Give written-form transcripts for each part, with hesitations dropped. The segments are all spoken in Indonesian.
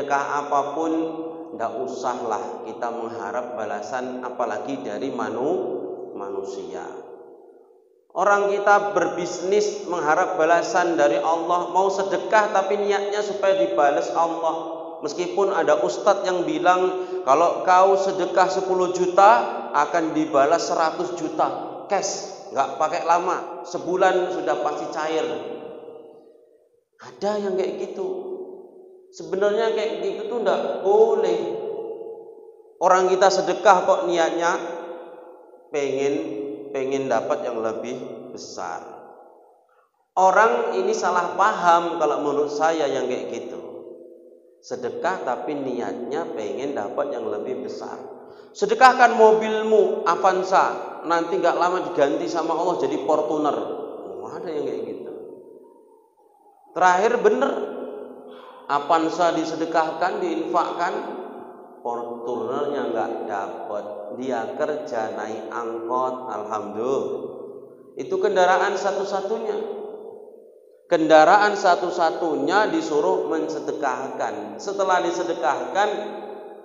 sedekah apapun, tidak usahlah kita mengharap balasan apalagi dari manusia. Orang kita berbisnis mengharap balasan dari Allah, mau sedekah tapi niatnya supaya dibalas Allah. Meskipun ada ustadz yang bilang kalau kau sedekah 10 juta akan dibalas 100 juta cash, nggak pakai lama, sebulan sudah pasti cair. Ada yang kayak gitu. Sebenarnya kayak gitu tuh nggak boleh. Orang kita sedekah kok niatnya pengen dapat yang lebih besar. Orang ini salah paham kalau menurut saya yang kayak gitu. Sedekah tapi niatnya pengen dapat yang lebih besar. Sedekahkan mobilmu Avanza, nanti nggak lama diganti sama Allah jadi Fortuner. Ada yang kayak gitu. Terakhir bener, Avanza disedekahkan, diinfakkan, Fortunernya nggak dapat. Dia kerja naik angkot, alhamdulillah. Itu kendaraan satu-satunya. Kendaraan satu-satunya disuruh mensedekahkan. Setelah disedekahkan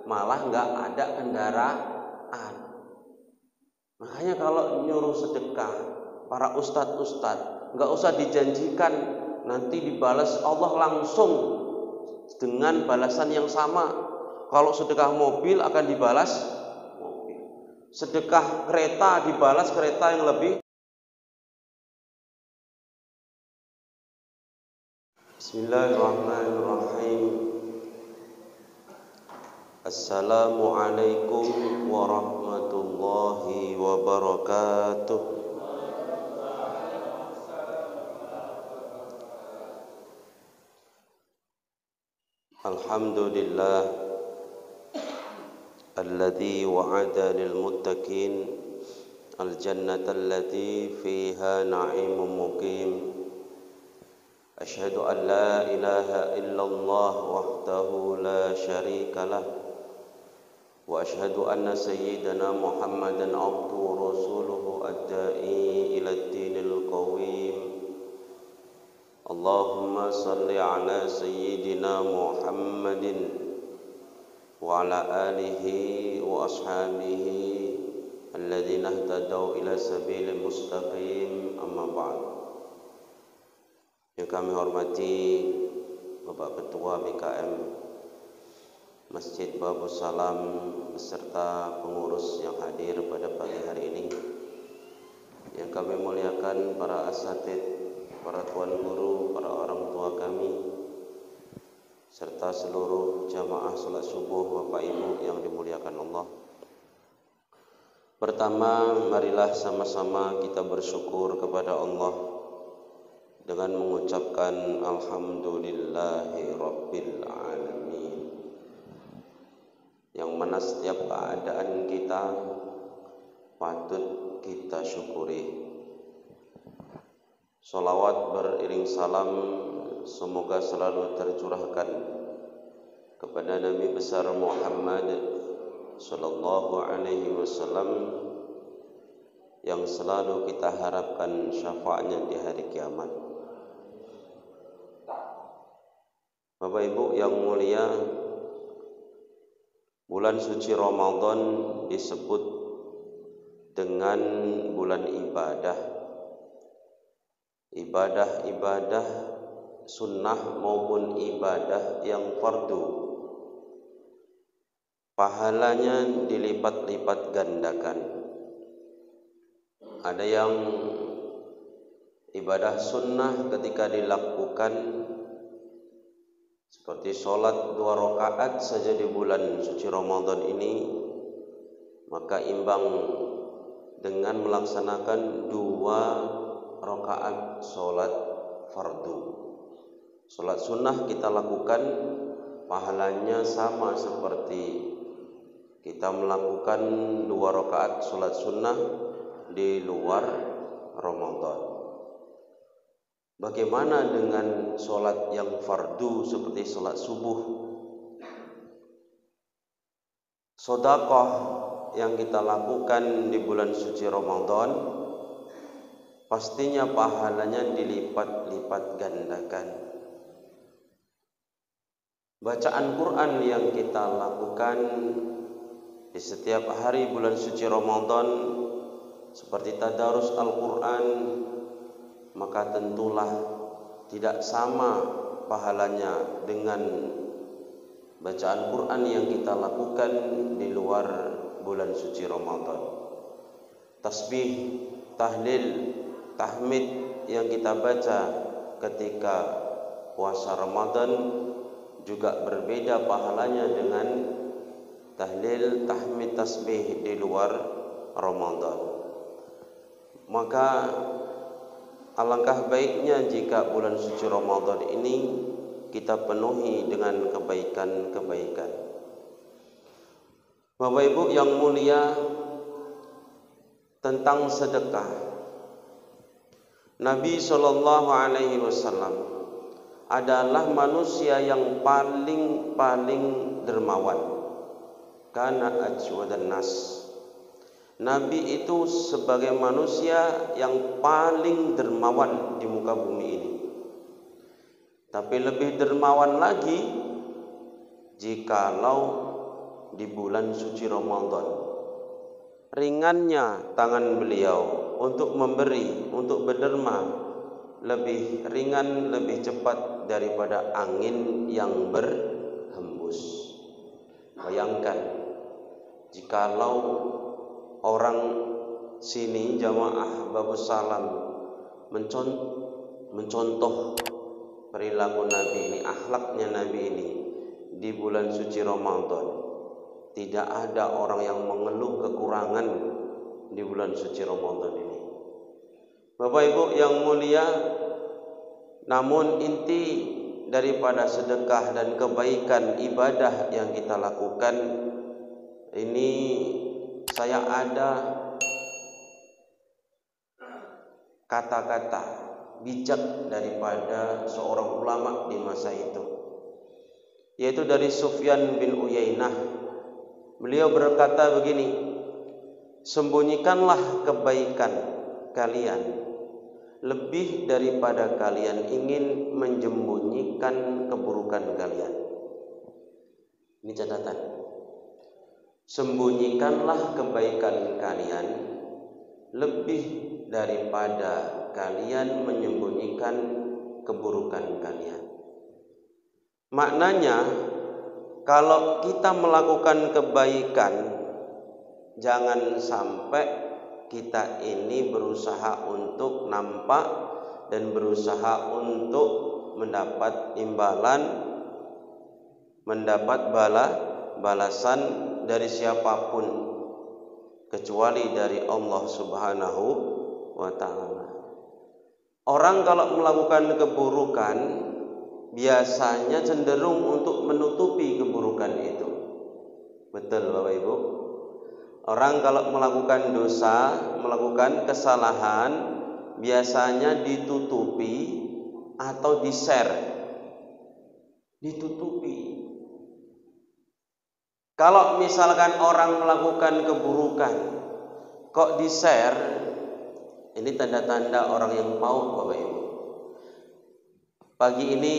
malah nggak ada kendaraan. Makanya kalau nyuruh sedekah para ustadz nggak usah dijanjikan nanti dibalas Allah langsung dengan balasan yang sama. Kalau sedekah mobil akan dibalas mobil. Sedekah kereta dibalas kereta yang lebih. Bismillahirrahmanirrahim. Assalamualaikum warahmatullahi wabarakatuh. Alhamdulillah alladzi wa'ada lil muttaqin al-jannata allati fiha na'imun muqim. Asyhadu an la ilaha illallah wahdahu la syarika lah wa asyhadu anna sayyidana Muhammadan abduhu wa rasuluhu ad-da'i ila ad-dinil qawim. Allahumma salli ala sayyidina Muhammadin wa ala alihi wa ashabihi alladhina ihtadaw ila sabilil mustaqim, amma ba'd. Yang kami hormati Bapak Ketua BKM Masjid Babus Salam beserta pengurus yang hadir pada pagi hari ini. Yang kami muliakan para asatid, para tuan guru, para orang tua kami, serta seluruh jamaah salat subuh Bapak Ibu yang dimuliakan Allah. Pertama, marilah sama-sama kita bersyukur kepada Allah dengan mengucapkan alhamdulillahi rabbil alamin, yang mana setiap keadaan kita patut kita syukuri. Salawat beriring salam semoga selalu tercurahkan kepada Nabi besar Muhammad sallallahu alaihi wasallam yang selalu kita harapkan syafaatnya di hari kiamat. Bapak Ibu yang mulia, bulan suci Ramadan disebut dengan bulan ibadah. Ibadah-ibadah sunnah maupun ibadah yang fardu, pahalanya dilipat-lipat gandakan. Ada yang ibadah sunnah ketika dilakukan seperti sholat 2 rakaat saja di bulan suci Ramadan ini, maka imbang dengan melaksanakan 2 rakaat sholat fardu. Sholat sunnah kita lakukan, pahalanya sama seperti kita melakukan 2 rakaat sholat sunnah di luar Ramadan. Bagaimana dengan sholat yang fardu seperti sholat subuh? Sedekah yang kita lakukan di bulan suci Ramadan pastinya pahalanya dilipat-lipat gandakan. bacaan Quran yang kita lakukan di setiap hari bulan suci Ramadan seperti tadarus Al-Quran, maka tentulah tidak sama pahalanya dengan bacaan Quran yang kita lakukan di luar bulan suci Ramadan. Tasbih, tahlil, tahmid yang kita baca ketika puasa Ramadan juga berbeda pahalanya dengan tahlil, tahmid, tasbih di luar Ramadan. Maka alangkah baiknya jika bulan suci Ramadan ini kita penuhi dengan kebaikan-kebaikan. Bapak Ibu yang mulia, tentang sedekah, Nabi SAW adalah manusia yang paling dermawan. Kana ajwadan nas. Nabi itu sebagai manusia yang paling dermawan di muka bumi ini. Tapi lebih dermawan lagi jikalau di bulan suci Ramadan. Ringannya tangan beliau untuk memberi, untuk berderma lebih ringan, lebih cepat daripada angin yang berhembus. Bayangkan jikalau orang sini jamaah Babus Salam mencontoh perilaku Nabi ini, akhlaknya Nabi ini di bulan suci Ramadan. Tidak ada orang yang mengeluh kekurangan di bulan suci Ramadan ini. Bapak Ibu yang mulia, namun inti daripada sedekah dan kebaikan ibadah yang kita lakukan ini, saya ada kata-kata bijak daripada seorang ulama di masa itu, yaitu dari Sufyan bin Uyainah. Beliau berkata begini, sembunyikanlah kebaikan kalian lebih daripada kalian ingin menyembunyikan keburukan kalian. Ini catatan. Sembunyikanlah kebaikan kalian lebih daripada kalian menyembunyikan keburukan kalian. Maknanya, kalau kita melakukan kebaikan, jangan sampai kita ini berusaha untuk nampak dan berusaha untuk mendapat imbalan, mendapat balasan dari siapapun kecuali dari Allah Subhanahu wa ta'ala. Orang kalau melakukan keburukan biasanya cenderung untuk menutupi keburukan itu. Betul Bapak Ibu? Orang kalau melakukan dosa, melakukan kesalahan, biasanya ditutupi atau di-share. Ditutupi. Kalau misalkan orang melakukan keburukan kok di-share, ini tanda-tanda orang yang paut Bapak Ibu. Pagi ini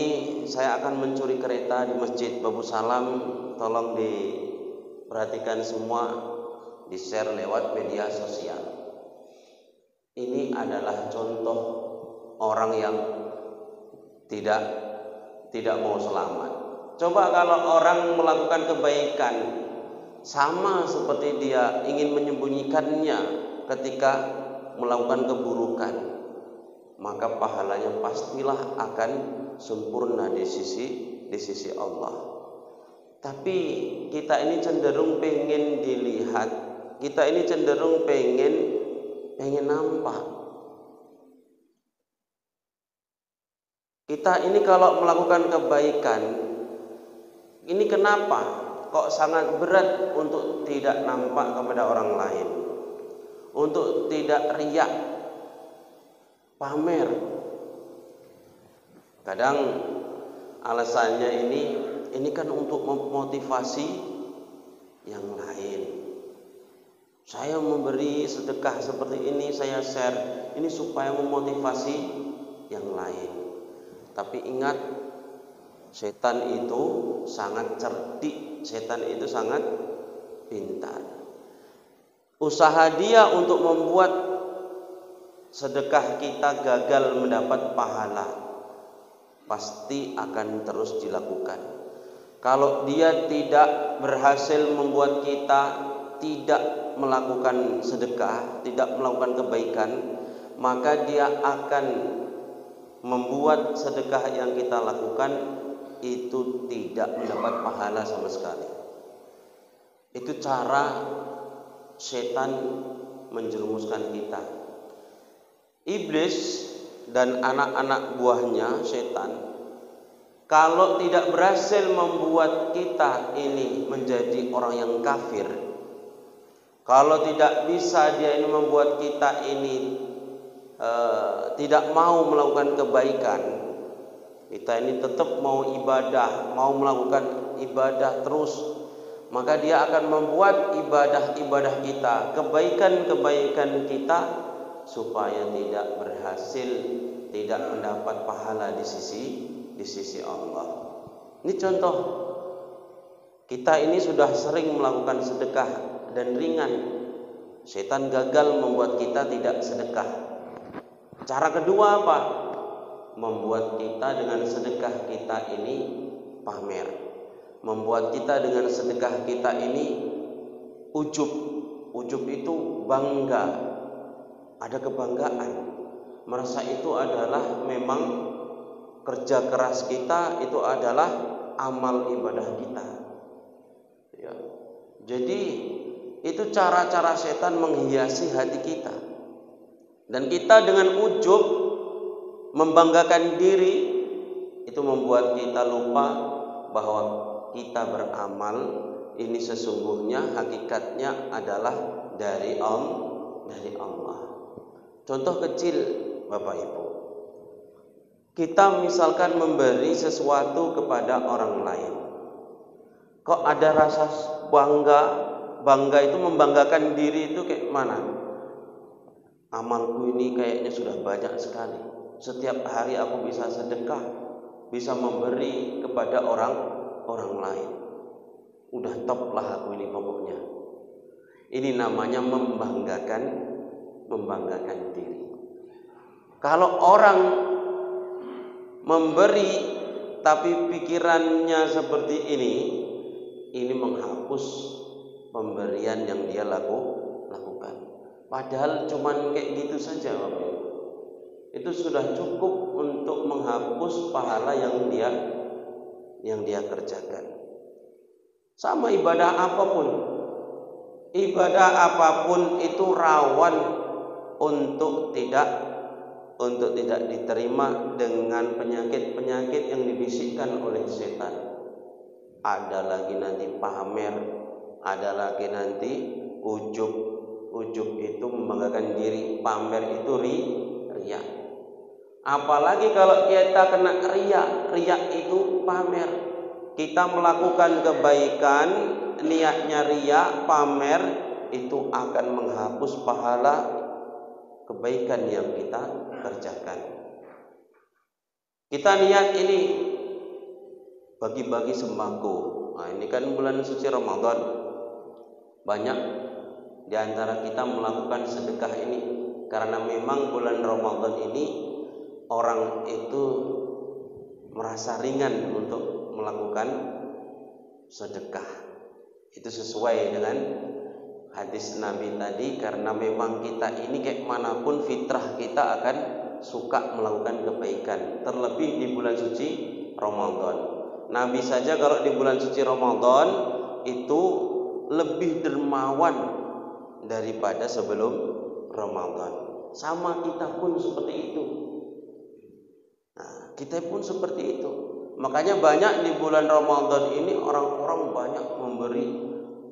saya akan mencuri kereta di Masjid Babus Salam. Tolong diperhatikan semua, di-share lewat media sosial. Ini adalah contoh orang yang tidak mau selamat. Coba kalau orang melakukan kebaikan sama seperti dia ingin menyembunyikannya ketika melakukan keburukan, maka pahalanya pastilah akan sempurna di sisi Allah. Tapi kita ini cenderung pengen dilihat, kita ini cenderung pengen nampak. Kita ini kalau melakukan kebaikan, ini kenapa kok sangat berat untuk tidak nampak kepada orang lain, untuk tidak riak, pamer. Kadang alasannya ini kan untuk memotivasi yang lain. Saya memberi sedekah seperti ini, saya share ini supaya memotivasi yang lain. Tapi ingat, Setan itu sangat cerdik, setan itu sangat pintar. Usaha dia untuk membuat sedekah kita gagal mendapat pahala pasti akan terus dilakukan. Kalau dia tidak berhasil membuat kita tidak melakukan sedekah, tidak melakukan kebaikan, maka dia akan membuat sedekah yang kita lakukan itu tidak mendapat pahala sama sekali. Itu cara setan menjerumuskan kita. Iblis dan anak-anak buahnya setan, kalau tidak berhasil membuat kita ini menjadi orang yang kafir, kalau tidak bisa dia ini membuat kita ini tidak mau melakukan kebaikan, kita ini tetap mau ibadah, mau melakukan ibadah terus, maka dia akan membuat ibadah-ibadah kita, kebaikan-kebaikan kita supaya tidak berhasil, tidak mendapat pahala di sisi Allah. Ini contoh. Kita ini sudah sering melakukan sedekah dan ringan. Setan gagal membuat kita tidak sedekah. Cara kedua apa? Membuat kita dengan sedekah kita ini pamer, membuat kita dengan sedekah kita ini ujub. Ujub itu bangga, ada kebanggaan, merasa itu adalah memang kerja keras kita, itu adalah amal ibadah kita ya. Jadi itu cara-cara setan menghiasi hati kita, dan kita dengan ujub membanggakan diri itu membuat kita lupa bahwa kita beramal ini sesungguhnya hakikatnya adalah dari Allah. Contoh kecil Bapak Ibu, kita misalkan memberi sesuatu kepada orang lain, kok ada rasa bangga itu membanggakan diri itu kayak mana? Amalku ini kayaknya sudah banyak sekali. Setiap hari aku bisa sedekah, bisa memberi kepada orang lain. Udah top lah aku ini pokoknya. Ini namanya membanggakan diri. Kalau orang memberi tapi pikirannya seperti ini menghapus pemberian yang dia lakukan. Padahal cuman kayak gitu saja Bapak Ibu. Itu sudah cukup untuk menghapus pahala yang dia kerjakan. Sama ibadah apapun itu rawan untuk tidak diterima dengan penyakit yang dibisikkan oleh setan. Ada lagi nanti pamer, ada lagi nanti ujub itu membanggakan diri, pamer itu riya. Apalagi kalau kita kena riya itu pamer. Kita melakukan kebaikan, niatnya riya, pamer, itu akan menghapus pahala kebaikan yang kita kerjakan. Kita niat ini bagi-bagi sembako. Nah, ini kan bulan suci Ramadan. Banyak di antara kita melakukan sedekah ini karena memang bulan Ramadan ini orang itu merasa ringan untuk melakukan sedekah. Itu sesuai dengan hadis Nabi tadi, karena memang kita ini kayak manapun fitrah kita akan suka melakukan kebaikan, terlebih di bulan suci Ramadan. Nabi saja kalau di bulan suci Ramadan itu lebih dermawan daripada sebelum Ramadan. Sama kita pun seperti itu. Nah, kita pun seperti itu. Makanya banyak di bulan Ramadan ini orang-orang banyak memberi,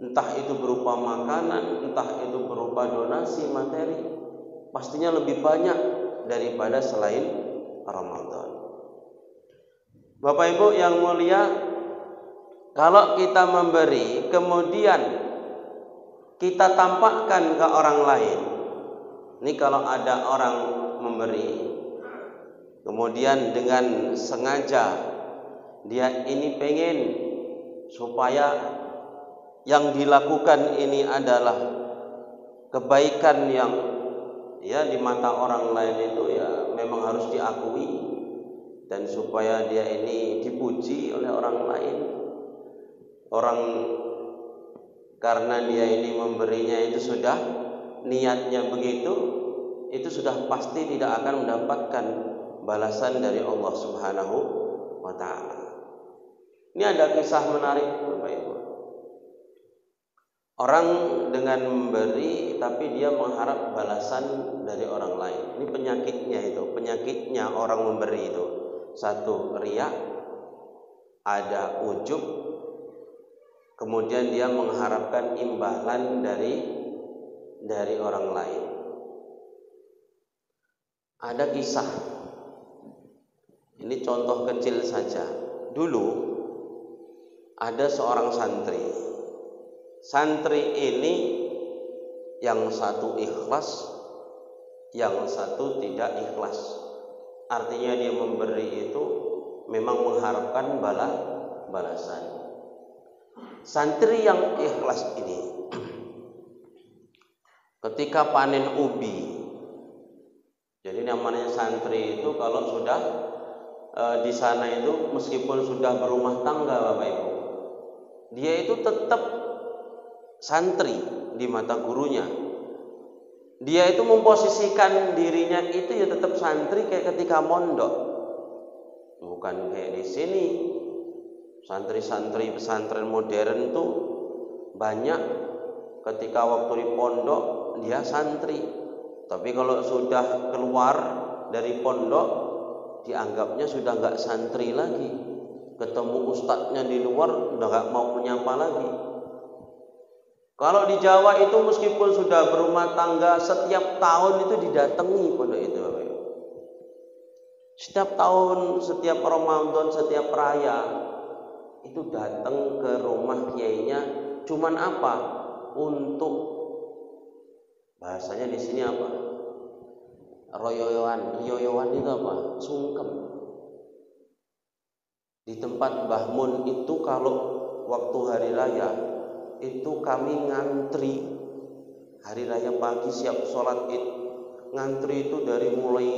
entah itu berupa makanan, entah itu berupa donasi materi, pastinya lebih banyak daripada selain Ramadan. Bapak Ibu yang mulia, kalau kita memberi kemudian kita tampakkan ke orang lain. Ini kalau ada orang memberi kemudian dengan sengaja dia ini pengen supaya yang dilakukan ini adalah kebaikan yang ya di mata orang lain itu ya memang harus diakui, dan supaya dia ini dipuji oleh orang lain. Orang karena dia ini memberinya itu sudah niatnya begitu, itu sudah pasti tidak akan mendapatkan balasan dari Allah Subhanahu wa ta'ala. Ini ada kisah menarik Bapak Ibu. Orang dengan memberi tapi dia mengharap balasan dari orang lain. Ini penyakitnya orang memberi itu. Satu, riya, ada ujub, kemudian dia mengharapkan imbalan dari orang lain. Ada kisah. Ini contoh kecil saja. Dulu ada seorang santri. Santri ini yang satu ikhlas, yang satu tidak ikhlas. Artinya dia memberi itu memang mengharapkan balasan. Santri yang ikhlas ini ketika panen ubi, jadi namanya santri itu kalau sudah di sana itu meskipun sudah berumah tangga Bapak Ibu, dia itu tetap santri di mata gurunya. Dia itu memposisikan dirinya itu ya tetap santri kayak ketika mondok. Bukan kayak di sini. Santri-santri pesantren modern tuh banyak ketika waktu di pondok dia santri. Tapi kalau sudah keluar dari pondok dianggapnya sudah nggak santri lagi. Ketemu ustadznya di luar udah nggak mau menyapa lagi. Kalau di Jawa itu meskipun sudah berumah tangga, setiap tahun itu didatangi pondok itu Bapak Ibu. Setiap tahun, setiap Ramadan, setiap raya itu datang ke rumah kiainya. Cuman apa? Untuk bahasanya di sini apa? Royoyoan. Royoyoan itu apa? Sungkem. Di tempat Mbah Mun itu kalau waktu hari raya itu kami ngantri hari raya pagi siap sholat id. Ngantri itu dari mulai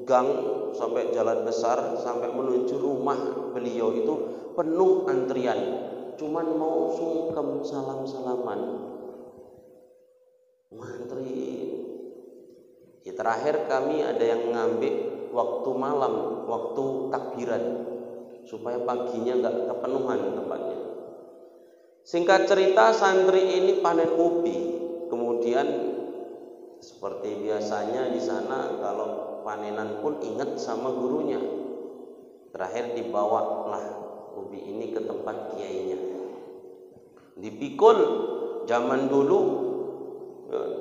gang sampai jalan besar sampai menuju rumah beliau itu penuh antrian. Cuman mau sungkem salam-salaman ngantri. Ya, terakhir kami ada yang ngambil waktu malam, waktu takbiran supaya paginya nggak kepenuhan tempatnya. Singkat cerita, santri ini panen ubi. Kemudian seperti biasanya di sana kalau panenan pun ingat sama gurunya. Terakhir dibawalah ubi ini ke tempat kiainya. Dipikul, zaman dulu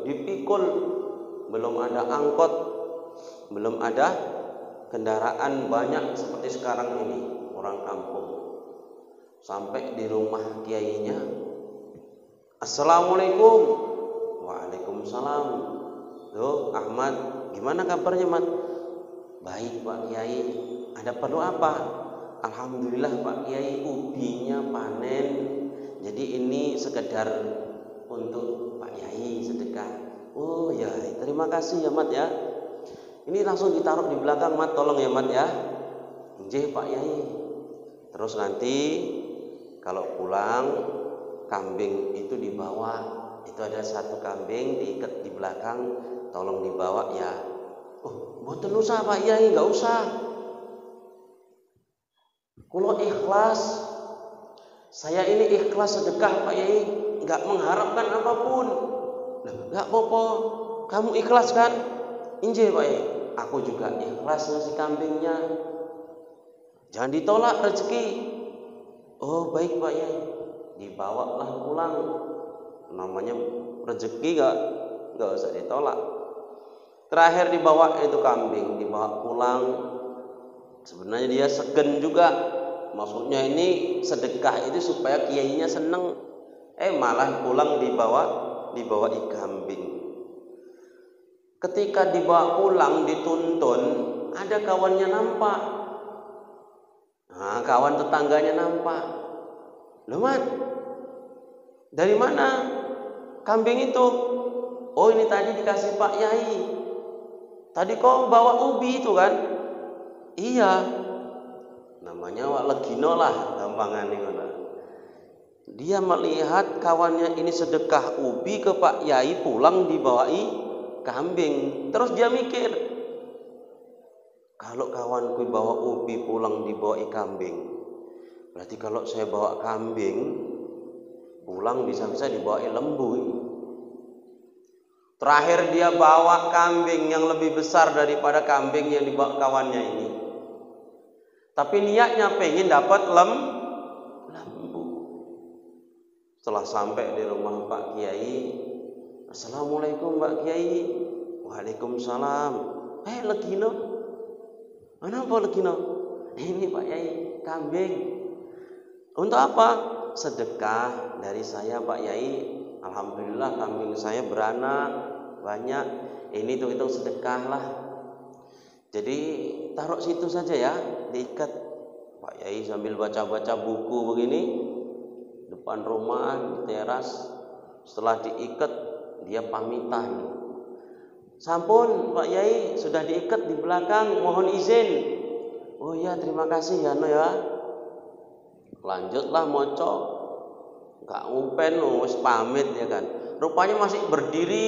dipikul, belum ada angkot, belum ada kendaraan banyak seperti sekarang ini, orang kampung. Sampai di rumah kiainya, Assalamualaikum. Waalaikumsalam. Loh Ahmad, gimana kabarnya Mat? Baik Pak Kiai. Ada perlu apa? Alhamdulillah Pak Kiai, ubinya panen. Jadi ini sekedar untuk Pak Kiai sedekah. Oh ya, terima kasih ya Mat ya. Ini langsung ditaruh di belakang Mat, tolong ya Mat ya. Nggih Pak Kiai. Terus nanti kalau pulang kambing itu dibawa, itu ada satu kambing diikat di belakang, tolong dibawa ya. Oh, mboten usah Pak Yai, enggak usah. Kulo ikhlas. Saya ini ikhlas sedekah Pak Yai, enggak mengharapkan apapun. Enggak apa-apa. Kamu ikhlas kan? Injih Pak Yai. Aku juga ikhlas ngasih kambingnya. Jangan ditolak rezeki. Oh baik Pak Yai, dibawalah pulang. Namanya rezeki nggak usah ditolak. Terakhir dibawa itu kambing, dibawa pulang. Sebenarnya dia segen juga. Maksudnya ini sedekah itu supaya kiainya seneng. Malah pulang dibawa kambing. Ketika dibawa pulang dituntun, ada kawannya nampak. Nah, kawan tetangganya nampak. Loh Mat, dari mana kambing itu? Oh ini tadi dikasih Pak Yai. Tadi kau bawa ubi itu kan? Iya. Namanya wak legino lah gampangan ini. Dia melihat kawannya ini sedekah ubi ke Pak Yai, pulang dibawai kambing. Terus dia mikir, kalau kawanku bawa ubi pulang dibawai kambing, berarti kalau saya bawa kambing pulang bisa-bisa dibawai lembu. Terakhir dia bawa kambing yang lebih besar daripada kambing yang dibawa kawannya ini. Tapi niatnya pengen dapat lembu. Setelah sampai di rumah Pak Kiai, Assalamualaikum Pak Kiai. Waalaikumsalam. Legino. Mana apa legino? Ini Pak Kiai, kambing. Untuk apa? Sedekah dari saya Pak Kiai. Alhamdulillah kambing saya beranak banyak. Ini hitung-hitung sedekah lah. Jadi taruh situ saja ya, diikat. Pak Kiai sambil baca-baca buku begini depan rumah di teras. Setelah diikat dia pamitan, sampun Pak Yai sudah diikat di belakang, mohon izin. Oh ya terima kasih ya no ya. Lanjutlah moco, nggak ngumpen wis pamit ya kan. Rupanya masih berdiri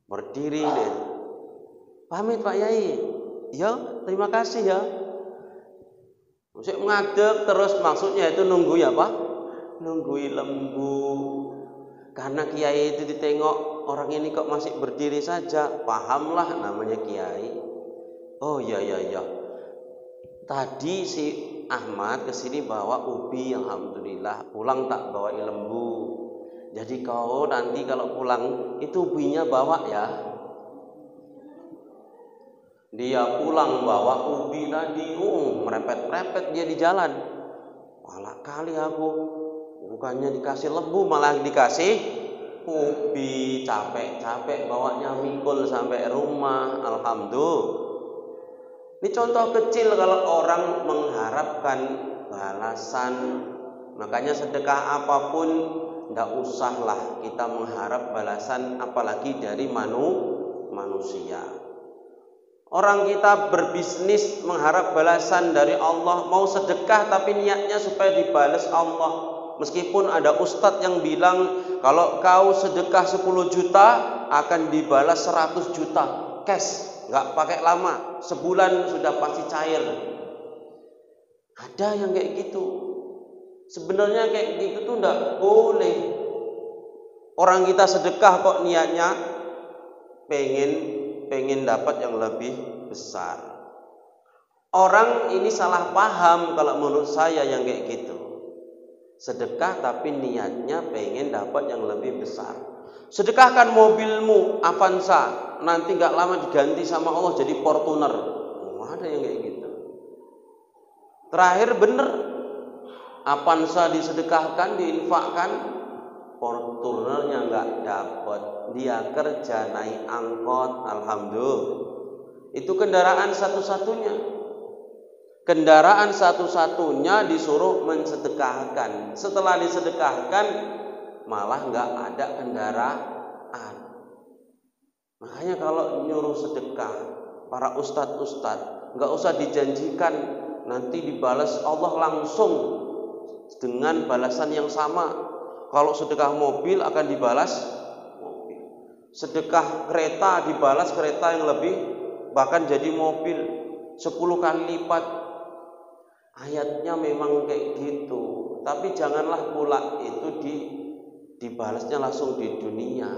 berdiri deh. Pamit Pak Yai. Ya terima kasih ya. Masih ngadeg terus, maksudnya itu nunggu ya Pak, nunggui lembu. Karena kiai itu ditengok orang ini kok masih berdiri saja, pahamlah namanya kiai. Oh iya. Tadi si Ahmad kesini bawa ubi, alhamdulillah. Pulang tak bawa lembu. Jadi kau nanti kalau pulang itu ubinya bawa ya. Dia pulang bawa ubi tadi, merepet-merepet dia di jalan. Malah kali aku, bukannya dikasih lembu malah dikasih ubi. Capek-capek bawanya mikul sampai rumah. Alhamdulillah. Ini contoh kecil kalau orang mengharapkan balasan. Makanya sedekah apapun tidak usahlah kita mengharap balasan, apalagi dari manusia. Orang kita berbisnis mengharap balasan dari Allah, mau sedekah tapi niatnya supaya dibalas Allah. Meskipun ada ustadz yang bilang kalau kau sedekah 10 juta akan dibalas 100 juta cash, nggak pakai lama, sebulan sudah pasti cair. Ada yang kayak gitu. Sebenarnya kayak gitu tuh nggak boleh. Orang kita sedekah kok niatnya pengen dapat yang lebih besar. Orang ini salah paham kalau menurut saya yang kayak gitu. Sedekah tapi niatnya pengen dapat yang lebih besar. Sedekahkan mobilmu Avanza, nanti gak lama diganti sama Allah jadi Fortuner. Ada yang kayak gitu. Terakhir bener, Avanza disedekahkan, diinfakkan, Fortunernya nggak dapat. Dia kerja naik angkot, alhamdulillah. Itu kendaraan satu-satunya. Kendaraan satu-satunya disuruh mensedekahkan. Setelah disedekahkan malah nggak ada kendaraan. Makanya kalau nyuruh sedekah para ustadz nggak usah dijanjikan nanti dibalas Allah langsung dengan balasan yang sama. Kalau sedekah mobil akan dibalas mobil. Sedekah kereta dibalas kereta yang lebih, bahkan jadi mobil 10 kali lipat. Ayatnya memang kayak gitu. Tapi janganlah pula itu dibalasnya langsung di dunia.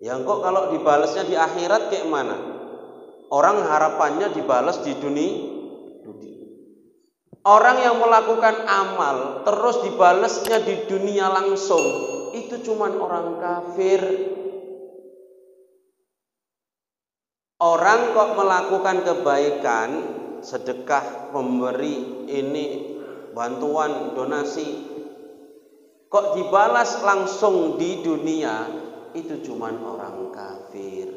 Ya kok kalau dibalasnya di akhirat kayak mana? Orang harapannya dibalas di dunia. Orang yang melakukan amal terus dibalasnya di dunia langsung, itu cuman orang kafir. Orang kok melakukan kebaikan, sedekah, memberi ini bantuan, donasi, kok dibalas langsung di dunia, itu cuman orang kafir.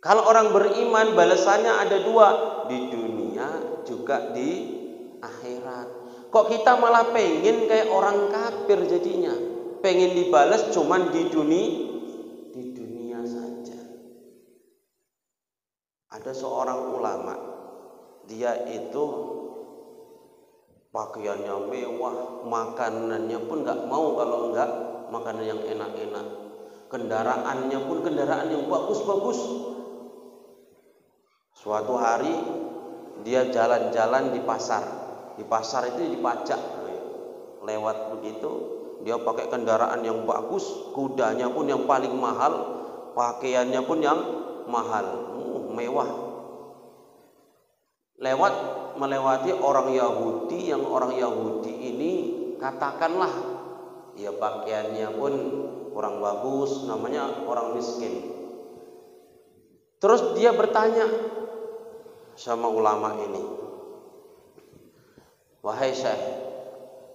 Kalau orang beriman balasannya ada dua, di dunia juga di akhirat. Kok kita malah pengen kayak orang kafir jadinya, pengen dibalas cuman di dunia saja. Ada seorang ulama, dia itu pakaiannya mewah, makanannya pun nggak mau kalau enggak makanan yang enak-enak, kendaraannya pun kendaraan yang bagus-bagus. Suatu hari dia jalan-jalan di pasar itu dipajak, lewat begitu dia pakai kendaraan yang bagus, kudanya pun yang paling mahal, pakaiannya pun yang mahal, mewah. Melewati orang Yahudi, yang orang Yahudi ini katakanlah ya pakaiannya pun kurang bagus, namanya orang miskin. Terus dia bertanya sama ulama ini, wahai Syekh,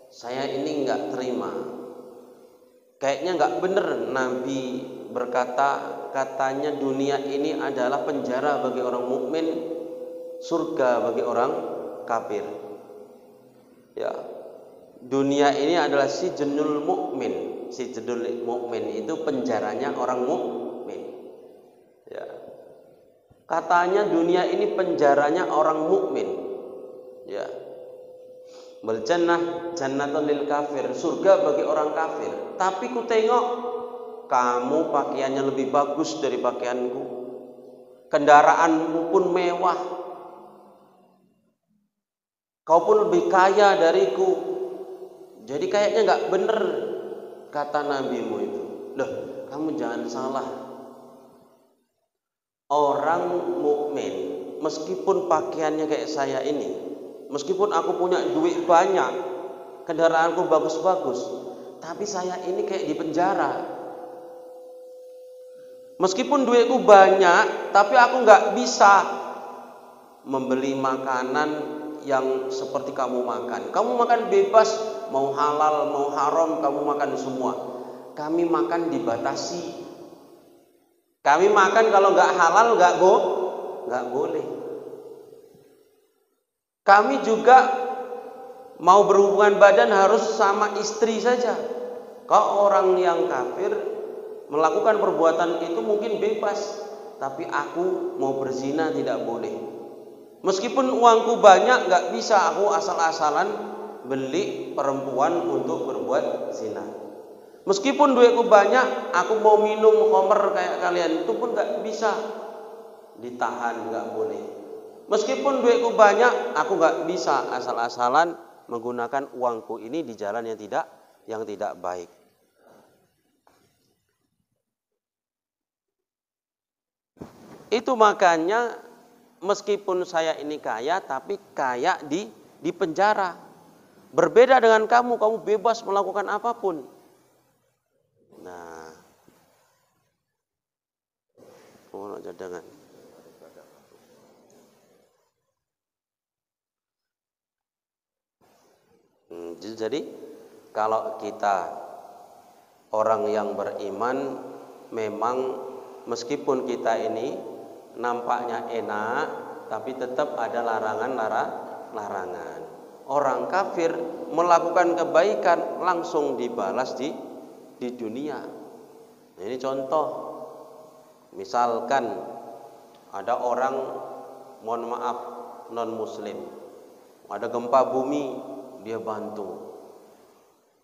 saya ini nggak terima, kayaknya nggak bener Nabi berkata, katanya dunia ini adalah penjara bagi orang mukmin, surga bagi orang kafir. Ya, dunia ini adalah sijnul mukmin. Sijnul mukmin itu penjaranya orang mukmin. Ya. Katanya dunia ini penjaranya orang mukmin. Ya. Bal jannah jannatun lil kafir, surga bagi orang kafir. Tapi ku tengok kamu pakaiannya lebih bagus dari pakaianku. Kendaraanmu pun mewah. Kau pun lebih kaya dariku. Jadi kayaknya nggak bener kata nabimu itu. Loh, kamu jangan salah. Orang mukmin meskipun pakaiannya kayak saya ini, meskipun aku punya duit banyak, kendaraanku bagus-bagus, tapi saya ini kayak di penjara. Meskipun duitku banyak, tapi aku nggak bisa membeli makanan yang seperti kamu makan. Kamu makan bebas, mau halal, mau haram, kamu makan semua. Kami makan dibatasi. Kami makan kalau nggak halal nggak boleh. Kami juga mau berhubungan badan harus sama istri saja. Kalau orang yang kafir melakukan perbuatan itu mungkin bebas, tapi aku mau berzina tidak boleh. Meskipun uangku banyak, nggak bisa aku asal-asalan beli perempuan untuk berbuat zina. Meskipun duitku banyak, aku mau minum khamr kayak kalian, itu pun nggak bisa, ditahan, nggak boleh. Meskipun duitku banyak, aku nggak bisa asal-asalan menggunakan uangku ini di jalan yang tidak baik. Itu makanya meskipun saya ini kaya, tapi kaya di penjara. Berbeda dengan kamu bebas melakukan apapun. Nah, cadangan. Jadi kalau kita orang yang beriman, memang meskipun kita ini nampaknya enak, tapi tetap ada larangan. Orang kafir melakukan kebaikan langsung dibalas di dunia. Nah, ini contoh. Misalkan ada orang, mohon maaf, non muslim, ada gempa bumi, dia bantu.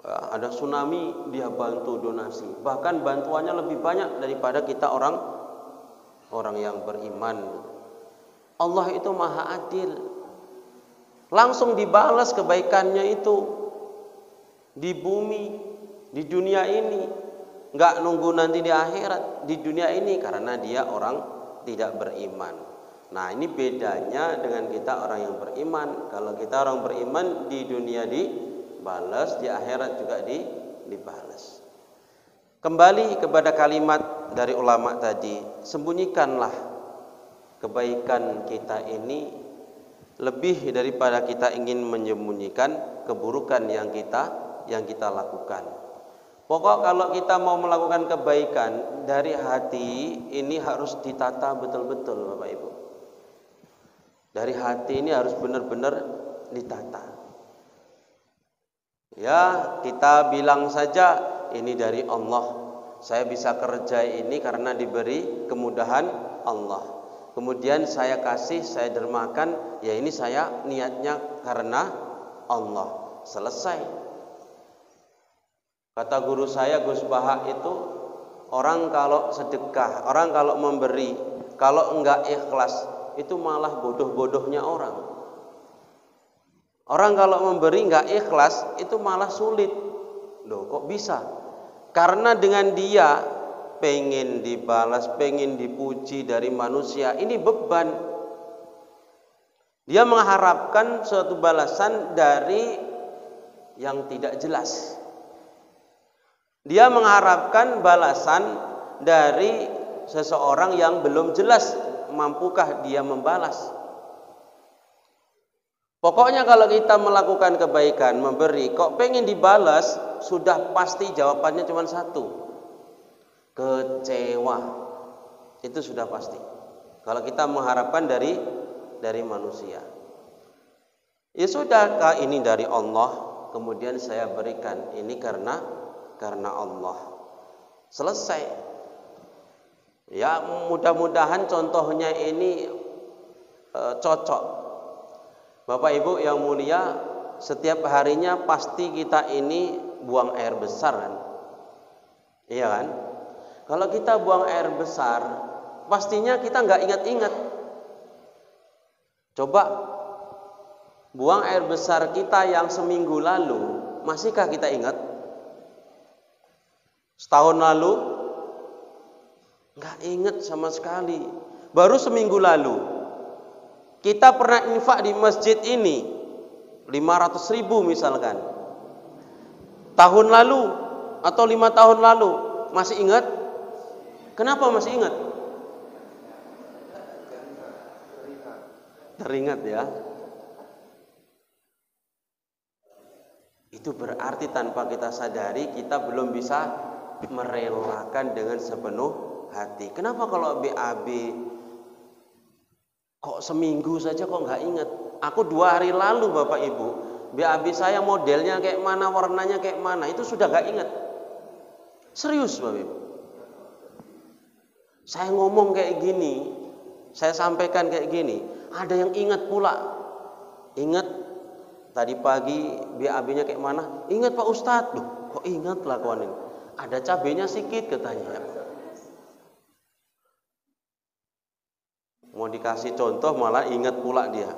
Ada tsunami, dia bantu donasi. Bahkan bantuannya lebih banyak daripada kita orang yang beriman. Allah itu maha adil, langsung dibalas kebaikannya itu di bumi, di dunia ini, nggak nunggu nanti di akhirat, di dunia ini, karena dia orang tidak beriman. Nah, ini bedanya dengan kita orang yang beriman. Kalau kita orang beriman, di dunia dibalas, di akhirat juga dibalas. Kembali kepada kalimat dari ulama tadi, sembunyikanlah kebaikan kita ini lebih daripada kita ingin menyembunyikan keburukan yang kita lakukan. Pokok kalau kita mau melakukan kebaikan dari hati ini harus ditata betul-betul, Bapak Ibu. Dari hati ini harus benar-benar ditata. Ya, kita bilang saja ini dari Allah. Saya bisa kerja ini karena diberi kemudahan Allah. Kemudian saya kasih, saya dermakan, ya ini saya niatnya karena Allah. Selesai. Kata guru saya Gus Baha itu, orang kalau sedekah, orang kalau memberi, kalau enggak ikhlas, itu malah bodoh-bodohnya orang. Orang kalau memberi enggak ikhlas, itu malah sulit. Loh, kok bisa? Karena dengan dia pengen dibalas, pengen dipuji dari manusia, ini beban. Dia mengharapkan suatu balasan dari yang tidak jelas. Dia mengharapkan balasan dari seseorang yang belum jelas mampukah dia membalas. Pokoknya kalau kita melakukan kebaikan, memberi, kok pengen dibalas, sudah pasti jawabannya cuma satu. Kecewa. Itu sudah pasti. Kalau kita mengharapkan dari manusia. Ya sudah, ini dari Allah, kemudian saya berikan. Ini karena Allah. Selesai. Ya, mudah-mudahan contohnya ini cocok. Bapak Ibu yang mulia, setiap harinya pasti kita ini buang air besar kan? Iya kan? Kalau kita buang air besar, pastinya kita nggak ingat-ingat. Coba buang air besar kita yang seminggu lalu, masihkah kita ingat? Setahun lalu? Nggak ingat sama sekali. Baru seminggu lalu kita pernah infak di masjid ini 500.000 misalkan. Tahun lalu atau 5 tahun lalu masih ingat? Kenapa masih ingat? Teringat ya. Itu berarti tanpa kita sadari kita belum bisa merelakan dengan sepenuh hati. Kenapa kalau BAB kok seminggu saja kok nggak ingat? Aku 2 hari lalu Bapak Ibu, BAB saya modelnya kayak mana, warnanya kayak mana, itu sudah nggak ingat. Serius Bapak Ibu. Saya ngomong kayak gini, saya sampaikan kayak gini, ada yang ingat pula. Ingat tadi pagi BAB-nya kayak mana? Ingat Pak Ustadz. Loh, kok ingat lakuan ini? Ada cabenya sedikit katanya. Mau dikasih contoh malah ingat pula dia.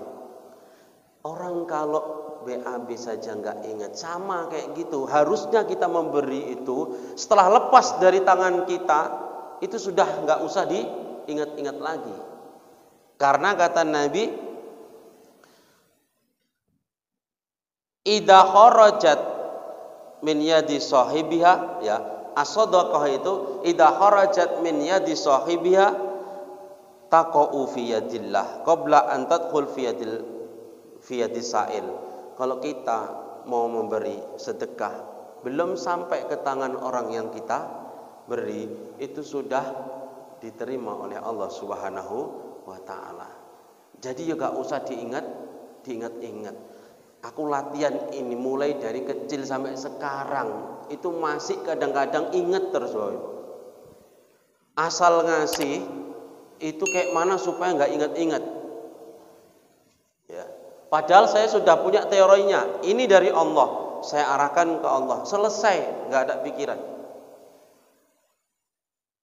Orang kalau BAB saja nggak ingat, sama kayak gitu. Harusnya kita memberi itu setelah lepas dari tangan kita, itu sudah nggak usah diingat-ingat lagi. Karena kata Nabi, idza kharajat min yadi sahibiha, ya, as-shadaqah itu idza kharajat min yadi sahibiha taqa'u fi yadillah qabla an tadkhul fi yadis sa'il. Kalau kita mau memberi sedekah belum sampai ke tangan orang yang kita beri, itu sudah diterima oleh Allah Subhanahu wa taala. Jadi juga usah diingat-ingat. Aku latihan ini mulai dari kecil sampai sekarang, itu masih kadang-kadang ingat terus. Asal ngasih itu kayak mana supaya nggak ingat-ingat ya. Padahal saya sudah punya teorinya, ini dari Allah, saya arahkan ke Allah, selesai, nggak ada pikiran.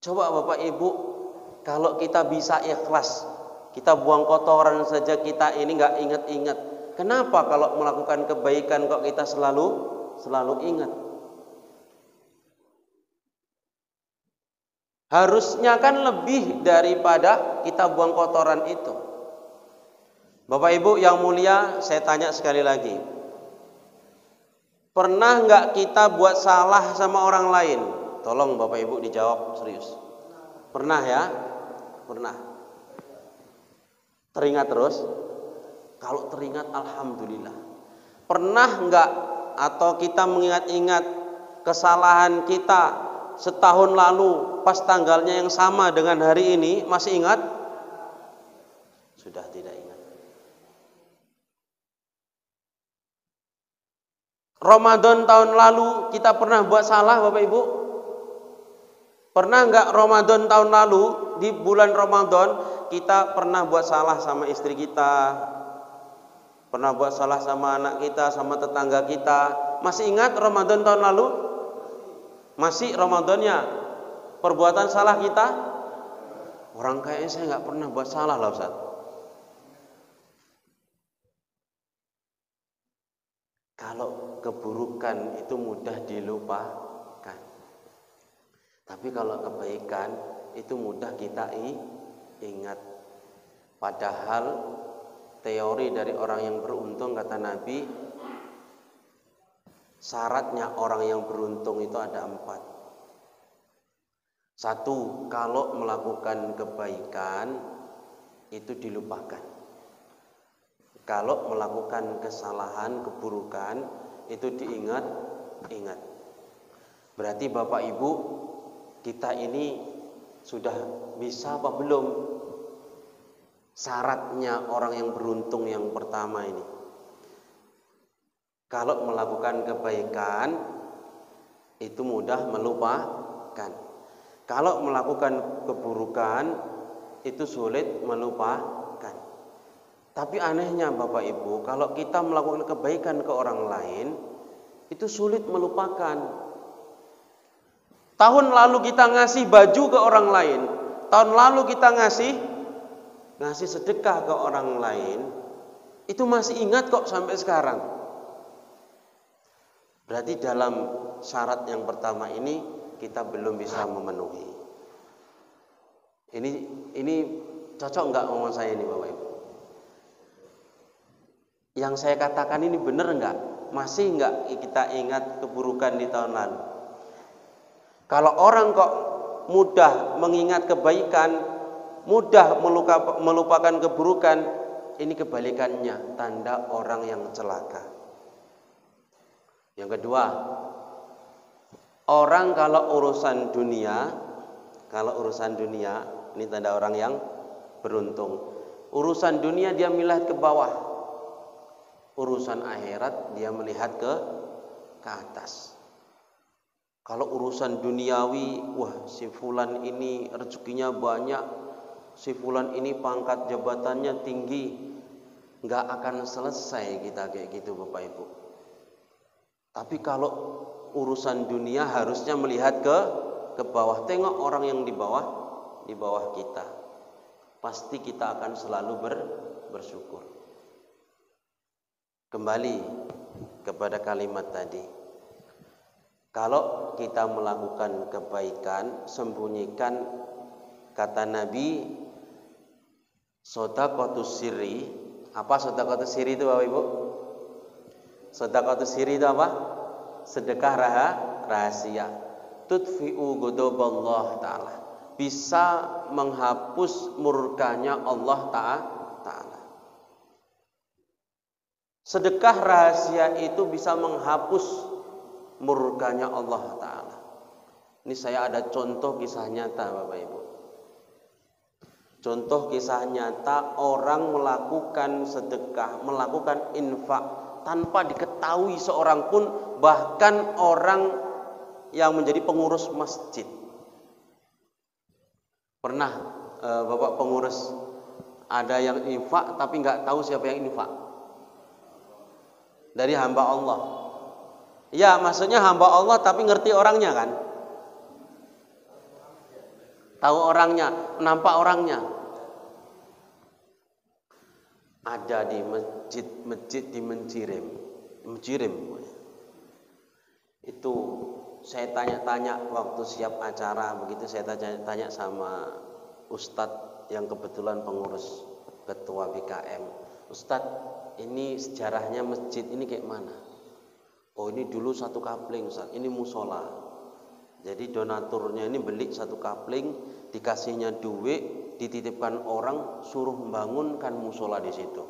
Coba Bapak Ibu, kalau kita bisa ikhlas, kita buang kotoran saja, kita ini nggak ingat-ingat, kenapa kalau melakukan kebaikan kok kita selalu ingat? Harusnya kan lebih daripada kita buang kotoran itu. Bapak Ibu yang mulia, saya tanya sekali lagi. Pernah nggak kita buat salah sama orang lain? Tolong Bapak Ibu dijawab serius. Pernah ya? Pernah. Teringat terus? Kalau teringat alhamdulillah. Pernah nggak atau kita mengingat-ingat kesalahan kita setahun lalu pas tanggalnya yang sama dengan hari ini, masih ingat? Sudah tidak ingat. Ramadan tahun lalu kita pernah buat salah Bapak Ibu? Pernah enggak Ramadan tahun lalu di bulan Ramadan kita pernah buat salah sama istri kita, pernah buat salah sama anak kita, sama tetangga kita? Masih ingat Ramadan tahun lalu? Masih Ramadannya perbuatan salah kita? Orang kayaknya saya nggak pernah buat salah lah Ustaz. Kalau keburukan itu mudah dilupakan, tapi kalau kebaikan itu mudah kita ingat. Padahal teori dari orang yang beruntung, kata Nabi, syaratnya orang yang beruntung itu ada 4. 1, kalau melakukan kebaikan itu dilupakan. Kalau melakukan kesalahan, keburukan itu diingat. Berarti Bapak Ibu, kita ini sudah bisa apa belum syaratnya orang yang beruntung yang pertama ini? Kalau melakukan kebaikan itu mudah melupakan. Kalau melakukan keburukan itu sulit melupakan. Tapi anehnya Bapak Ibu, kalau kita melakukan kebaikan ke orang lain itu sulit melupakan. Tahun lalu kita ngasih baju ke orang lain, tahun lalu kita ngasih sedekah ke orang lain, itu masih ingat kok sampai sekarang. Berarti dalam syarat yang pertama ini kita belum bisa memenuhi. Ini cocok enggak ngomong saya ini Bapak Ibu? Yang saya katakan ini benar enggak? Masih enggak kita ingat keburukan di tahun lalu? Kalau orang kok mudah mengingat kebaikan, mudah melupakan keburukan, ini kebalikannya, tanda orang yang celaka. Yang kedua, orang kalau urusan dunia, ini tanda orang yang beruntung. Urusan dunia dia melihat ke bawah. Urusan akhirat dia melihat ke atas. Kalau urusan duniawi, wah si fulan ini rezekinya banyak, si fulan ini pangkat jabatannya tinggi, nggak akan selesai kita kayak gitu Bapak Ibu. Tapi kalau urusan dunia harusnya melihat ke bawah. Tengok orang yang di bawah kita. Pasti kita akan selalu bersyukur. Kembali kepada kalimat tadi. Kalau kita melakukan kebaikan, sembunyikan, kata Nabi, shadaqatus sirri. Apa shadaqatus sirri itu Bapak Ibu? Shadaqatus sirri itu apa? Sedekah rahasia. Tudfi'u ghadaballah ta'ala. Bisa menghapus murkanya Allah Ta'ala. Sedekah rahasia itu bisa menghapus murkanya Allah Ta'ala. Ini saya ada contoh kisah nyata Bapak Ibu. Contoh kisah nyata orang melakukan sedekah, melakukan infak tanpa diketahui seorang pun, bahkan orang yang menjadi pengurus masjid. Pernah Bapak pengurus ada yang infak tapi nggak tahu siapa yang infak? Dari hamba Allah. Ya, maksudnya hamba Allah tapi ngerti orangnya kan? Tahu orangnya, nampak orangnya. Ada di masjid di Mencirim. Itu saya tanya-tanya waktu siap acara, begitu saya tanya sama Ustadz yang kebetulan pengurus ketua BKM. Ustadz, ini sejarahnya masjid ini kayak mana? Oh, ini dulu satu kapling Ustadz, ini musola. Jadi donaturnya ini beli satu kapling, dikasihnya duit, dititipkan orang, suruh membangunkan musola di situ.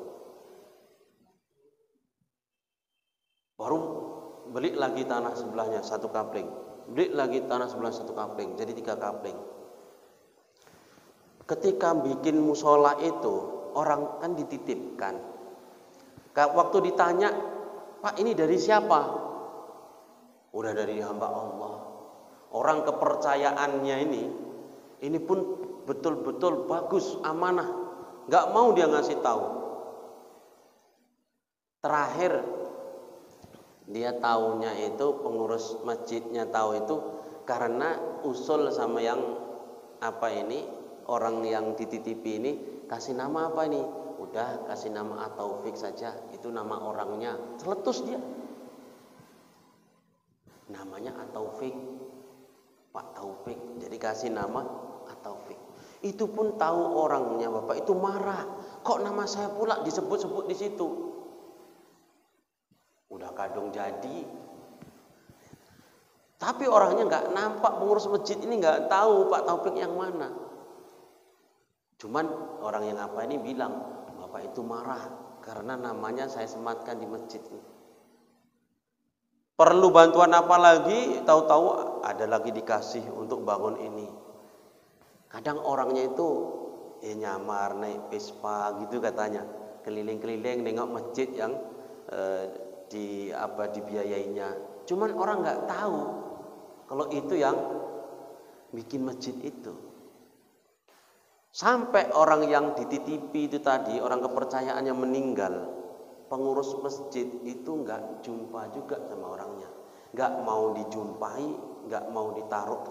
Baru beli lagi tanah sebelahnya satu kapling, beli lagi tanah sebelah satu kapling, jadi 3 kapling. Ketika bikin musola itu orang kan dititipkan. Waktu ditanya, Pak ini dari siapa? udah dari hamba Allah. Orang kepercayaannya ini pun betul-betul bagus, amanah, nggak mau dia ngasih tahu. Terakhir dia taunya itu, pengurus masjidnya tahu itu karena usul sama yang orang yang dititipi ini, kasih nama apa ini? Udah kasih nama At-Taufik saja, itu nama orangnya. Celetus dia. Namanya At-Taufik, Pak Taufik. Jadi kasih nama At-Taufik. Itu pun tahu orangnya, Bapak itu marah. Kok nama saya pula disebut-sebut di situ? Udah kadung jadi. Tapi orangnya nggak nampak, pengurus masjid ini nggak tahu Pak Taufik yang mana. Cuman orang yang ini bilang, Bapak itu marah karena namanya saya sematkan di masjid ini. Perlu bantuan apa lagi? Tahu-tahu ada lagi dikasih untuk bangun ini. Kadang orangnya itu nyamar naik Vespa gitu katanya, keliling-keliling nengok masjid yang dibiayainya. Cuman orang nggak tahu kalau itu yang bikin masjid itu. Sampai orang yang dititipi itu tadi, orang kepercayaannya meninggal, pengurus masjid itu nggak jumpa juga sama orangnya, nggak mau dijumpai, nggak mau ditaruh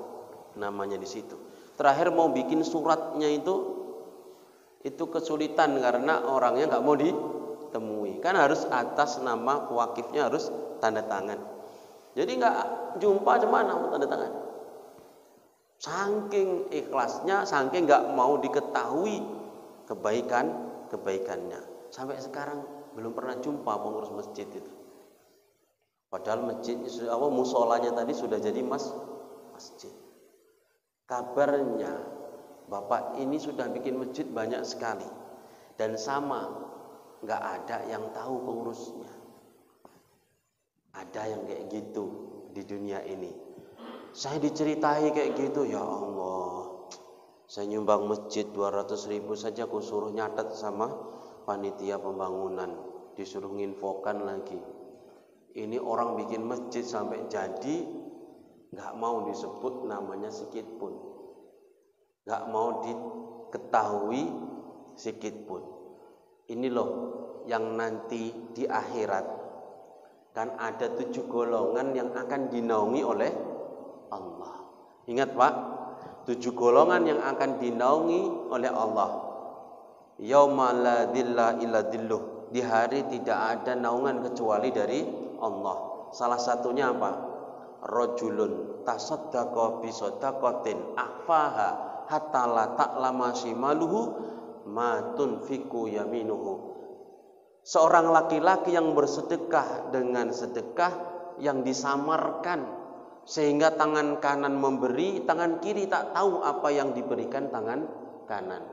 namanya di situ. Terakhir mau bikin suratnya itu kesulitan karena orangnya nggak mau ditemui, kan harus atas nama wakifnya harus tanda tangan. Jadi nggak jumpa cuman mau tanda tangan. Saking ikhlasnya, saking nggak mau diketahui kebaikannya. Sampai sekarang belum pernah jumpa pengurus masjid itu. Padahal masjidnya musolanya tadi sudah jadi masjid. Kabarnya Bapak ini sudah bikin masjid banyak sekali dan sama nggak ada yang tahu pengurusnya. Ada yang kayak gitu di dunia ini. Saya diceritai kayak gitu, ya Allah, saya nyumbang masjid 200.000 saja aku suruh nyatet sama panitia pembangunan, disuruh nginfokan lagi. Ini orang bikin masjid sampai jadi, nggak mau disebut namanya sedikit pun, nggak mau diketahui sedikit pun. Ini loh yang nanti di akhirat kan ada 7 golongan yang akan dinaungi oleh Allah. Ingat Pak, 7 golongan yang akan dinaungi oleh Allah. Yauma la dhilla illa dhilluh. Di hari tidak ada naungan kecuali dari Allah. Salah satunya apa? Rajulun tasaddaqa bi shadaqatin akhfaha hatta la ta'lama shimaluhu ma tunfiqu yaminuhu. Seorang laki-laki yang bersedekah dengan sedekah yang disamarkan sehingga tangan kanan memberi, tangan kiri tak tahu apa yang diberikan tangan kanan.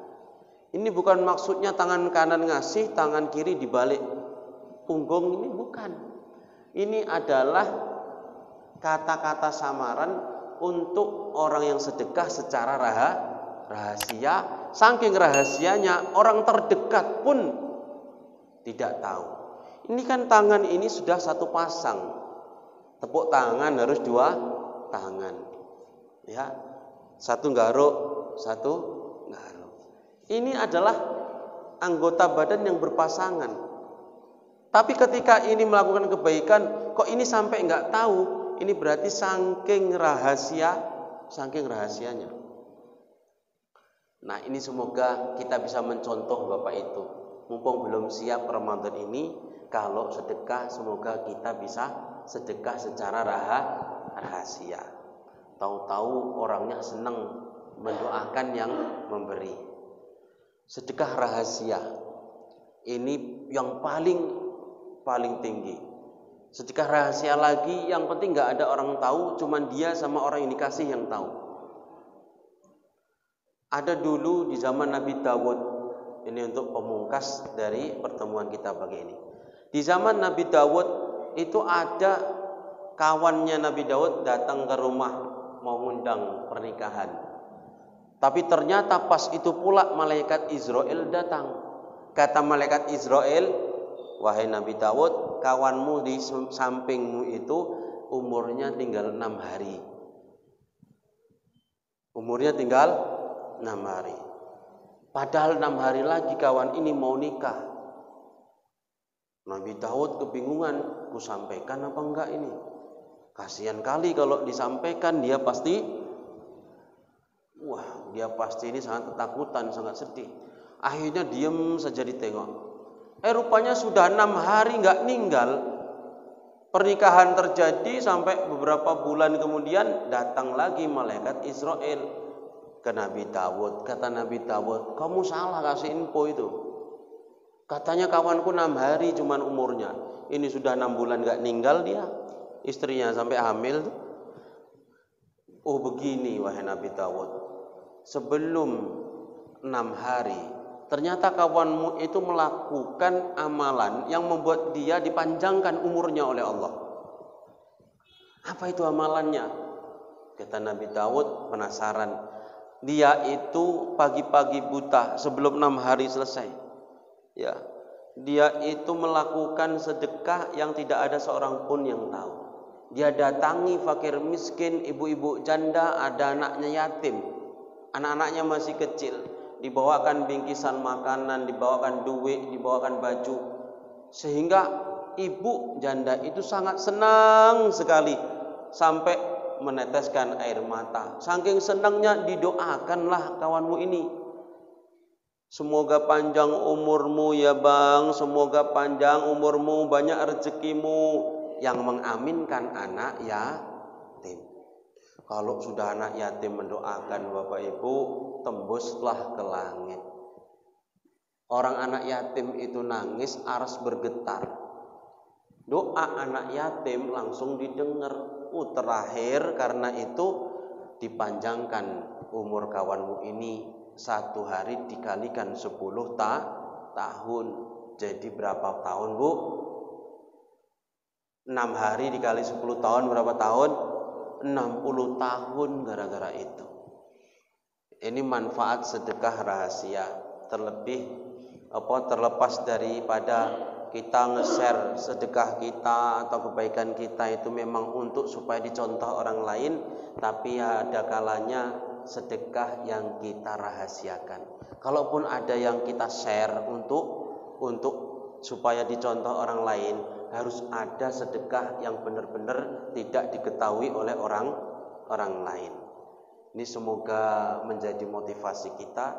Ini bukan maksudnya tangan kanan ngasih, tangan kiri dibalik punggung, ini bukan. Ini adalah kata-kata samaran untuk orang yang sedekah secara rahasia. Saking rahasianya orang terdekat pun tidak tahu. Ini kan tangan ini sudah satu pasang. Tepuk tangan harus 2 tangan. Ya. Satu garuk, satu garuk. Ini adalah anggota badan yang berpasangan. Tapi ketika ini melakukan kebaikan, kok ini sampai nggak tahu? Ini berarti saking rahasianya. Nah, ini semoga kita bisa mencontoh Bapak itu. Mumpung belum siap Ramadan ini, kalau sedekah semoga kita bisa sedekah secara rahasia. Tahu-tahu orangnya senang mendoakan yang memberi. Sedekah rahasia ini yang paling tinggi. Sedekah rahasia lagi yang penting nggak ada orang tahu, cuman dia sama orang yang dikasih yang tahu. Ada dulu di zaman Nabi Dawud, ini untuk pemungkas dari pertemuan kita pagi ini. Di zaman Nabi Dawud itu ada kawannya Nabi Daud datang ke rumah mau ngundang pernikahan. Tapi ternyata pas itu pula malaikat Israel datang. Kata malaikat Israel, wahai Nabi Daud, kawanmu di sampingmu itu umurnya tinggal 6 hari. Umurnya tinggal 6 hari. Padahal 6 hari lagi kawan ini mau nikah. Nabi Daud kebingungan, ku sampaikan apa enggak ini? Kasihan kali kalau disampaikan, dia pasti ini sangat ketakutan, sangat sedih. Akhirnya diam saja ditengok. Rupanya sudah 6 hari enggak ninggal. Pernikahan terjadi sampai beberapa bulan kemudian datang lagi malaikat Israel ke Nabi Dawud. Kata Nabi Dawud, kamu salah kasih info itu. Katanya kawanku 6 hari cuman umurnya. Ini sudah 6 bulan gak ninggal dia. Istrinya sampai hamil. Oh begini wahai Nabi Dawud. Sebelum 6 hari ternyata kawanmu itu melakukan amalan yang membuat dia dipanjangkan umurnya oleh Allah. Apa itu amalannya? Kata Nabi Daud penasaran. Dia itu pagi-pagi buta sebelum 6 hari selesai. Ya, dia itu melakukan sedekah yang tidak ada seorang pun yang tahu. Dia datangi fakir miskin, ibu-ibu janda, ada anaknya yatim. Anak-anaknya masih kecil. Dibawakan bingkisan makanan, dibawakan duit, dibawakan baju, sehingga ibu janda itu sangat senang sekali sampai meneteskan air mata. Saking senangnya didoakanlah kawanmu ini. Semoga panjang umurmu ya bang, semoga panjang umurmu, banyak rezekimu. Yang mengaminkan anak yatim. Kalau sudah anak yatim mendoakan Bapak Ibu, tembuslah ke langit. Orang anak yatim itu nangis, aras bergetar. Doa anak yatim langsung didengar. Terakhir karena itu dipanjangkan umur kawanmu ini 1 hari dikalikan 10 tahun. Jadi berapa tahun Bu? 6 hari dikali 10 tahun berapa tahun? 60 tahun gara-gara itu. Ini manfaat sedekah rahasia. Terlepas daripada kita nge-share sedekah kita atau kebaikan kita itu memang untuk supaya dicontoh orang lain, tapi ada kalanya sedekah yang kita rahasiakan. Kalaupun ada yang kita share untuk supaya dicontoh orang lain, harus ada sedekah yang benar-benar tidak diketahui oleh orang lain. Ini semoga menjadi motivasi kita.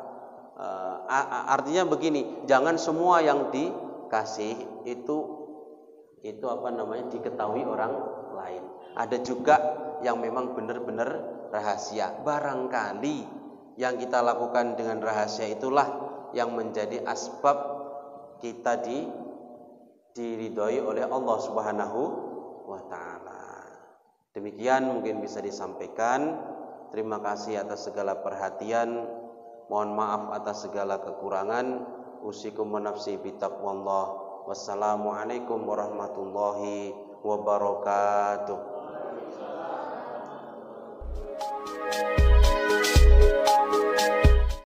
Artinya begini, jangan semua yang dikasih itu diketahui orang lain. Ada juga yang memang benar-benar rahasia. Barangkali yang kita lakukan dengan rahasia itulah yang menjadi asbab kita diridhoi oleh Allah Subhanahu wa taala. Demikian mungkin bisa disampaikan. Terima kasih atas segala perhatian. Mohon maaf atas segala kekurangan. Usikum wa nafsi bitaqwallah. Wassalamualaikum warahmatullahi wabarakatuh.